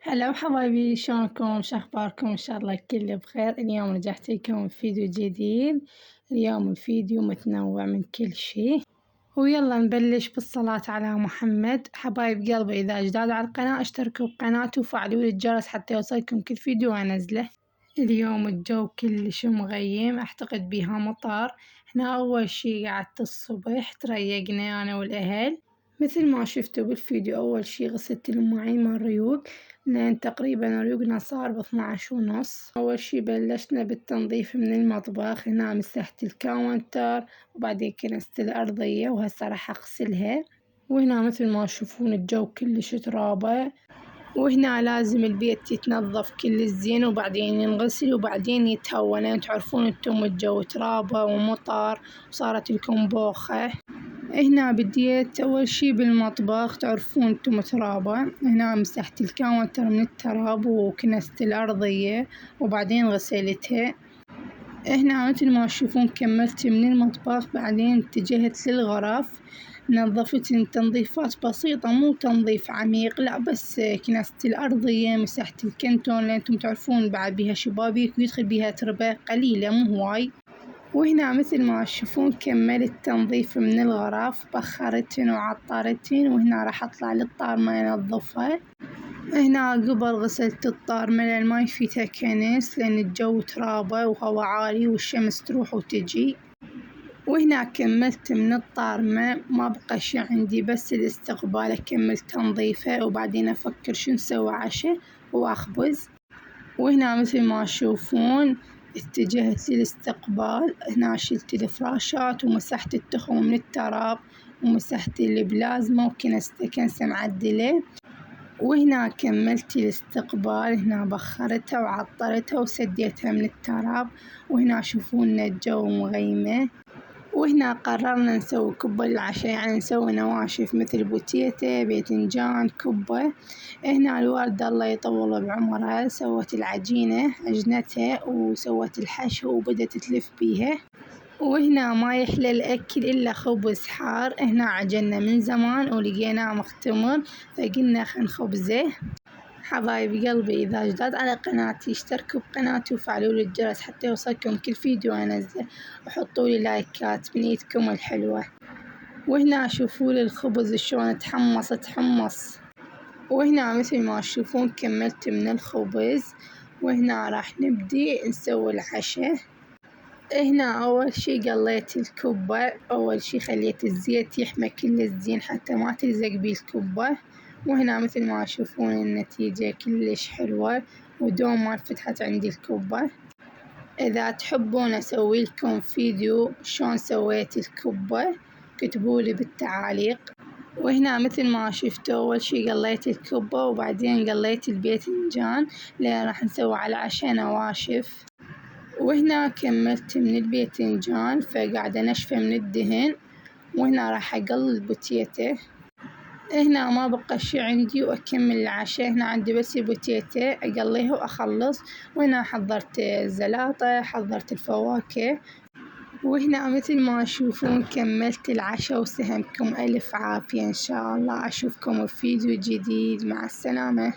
هلا حبايبي، شلونكم؟ شخباركم؟ إن شاء الله الكل بخير. اليوم رجعت لكم فيديو جديد. اليوم الفيديو متنوع من كل شي، ويلا نبلش بالصلاة على محمد. حبايب قلبي، إذا جداد على القناة اشتركوا بقناتي وفعلوا الجرس حتى يوصلكم كل فيديو أنزله. اليوم الجو كلش مغيم، أعتقد بيها مطر. احنا أول شي قعدت الصبح تريقنا أنا والأهل مثل ما شفتوا بالفيديو. أول شي غسلت المواعين مال ريوق، لأن تقريبا ريوقنا صار ب12:30. أول شي بلشنا بالتنظيف من المطبخ. هنا مسحت الكاونتر وبعدين كنست الأرضية وهسه راح أغسلها. وهنا مثل ما تشوفون الجو كلش ترابة، وهنا لازم البيت يتنظف كل زين وبعدين ينغسل وبعدين يتهوى، لأن تعرفون انتم الجو ترابة ومطر وصارت لكم بوخة. هنا بديت أول شي بالمطبخ، تعرفون انتم ترابة. هنا مسحت الكاونتر من التراب وكنست الأرضية وبعدين غسلتها. هنا مثل ما تشوفون كملت من المطبخ، بعدين اتجهت للغرف. نظفت تنظيفات بسيطة، مو تنظيف عميق لا، بس كنست الأرضية، مسحت الكنتون لأن انتم تعرفون بعد بيها شبابيك ويدخل بيها تربة قليلة مو هواي. وهنا مثل ما تشوفون كملت تنظيف من الغرف، بخرتن وعطرتن. وهنا راح أطلع للطارمة أنظفها. هنا قبل غسلت الطارمة لأن ما يفيتها كنس، لأن الجو ترابة وهوا عالي والشمس تروح وتجي. وهنا كملت من الطارمة، ما بقى شي عندي بس الاستقبال أكمل تنظيفه وبعدين أفكر شو نسوي عشاء وأخبز. وهنا مثل ما تشوفون اتجهت للاستقبال. هنا شلت الفراشات ومسحت التخم من التراب ومسحت البلازما وكنسته كنسة معدلة. وهنا كملت الاستقبال. هنا بخرتها وعطرتها وسديتها من التراب. وهنا شوفون الجو مغيمة. وهنا قررنا نسوي كبة للعشاء، يعني نسوي نواشف مثل بوتيتة، باذنجان، كبة. هنا الوالدة الله يطول بعمرها سوت العجينة، عجنتها وسوت الحشو وبدت تلف بيها. وهنا ما يحلى الأكل إلا خبز حار. هنا عجنا من زمان ولقيناه مختمر فقلنا خل نخبزه. حبايب قلبي، إذا جداد على قناتي اشتركوا بقناتي وفعلوا الجرس حتى يوصلكم كل فيديو أنزله، وحطوا لي لايكات من ايدكم الحلوة. وهنا شوفوا لي الخبز شلون تحمص. وهنا مثل ما تشوفون كملت من الخبز. وهنا راح نبدي نسوي العشاء. هنا أول شي قليت الكبة. أول شي خليت الزيت يحمى كل الزين حتى ما تلزق بيه الكبة. وهنا مثل ما تشوفون النتيجة كلش حلوة ودوم ما فتحت عندي الكبة. إذا تحبون أسوي لكم فيديو شلون سويت الكبة كتبولي بالتعاليق. وهنا مثل ما شفتوا أول شي قليت الكبة وبعدين قليت الباذنجان لأن راح نسوي على العشاء نواشف. وهنا كملت من الباذنجان فقاعدة نشفة من الدهن. وهنا راح أقلي البوتيتة. هنا ما بقى شي عندي وأكمل العشاء. هنا عندي بس البوتيتة أقليها وأخلص. وهنا حضرت الزلاطة، حضرت الفواكه. وهنا مثل ما تشوفون كملت العشاء وسهمكم ألف عافية. إن شاء الله أشوفكم بفيديو جديد. مع السلامة.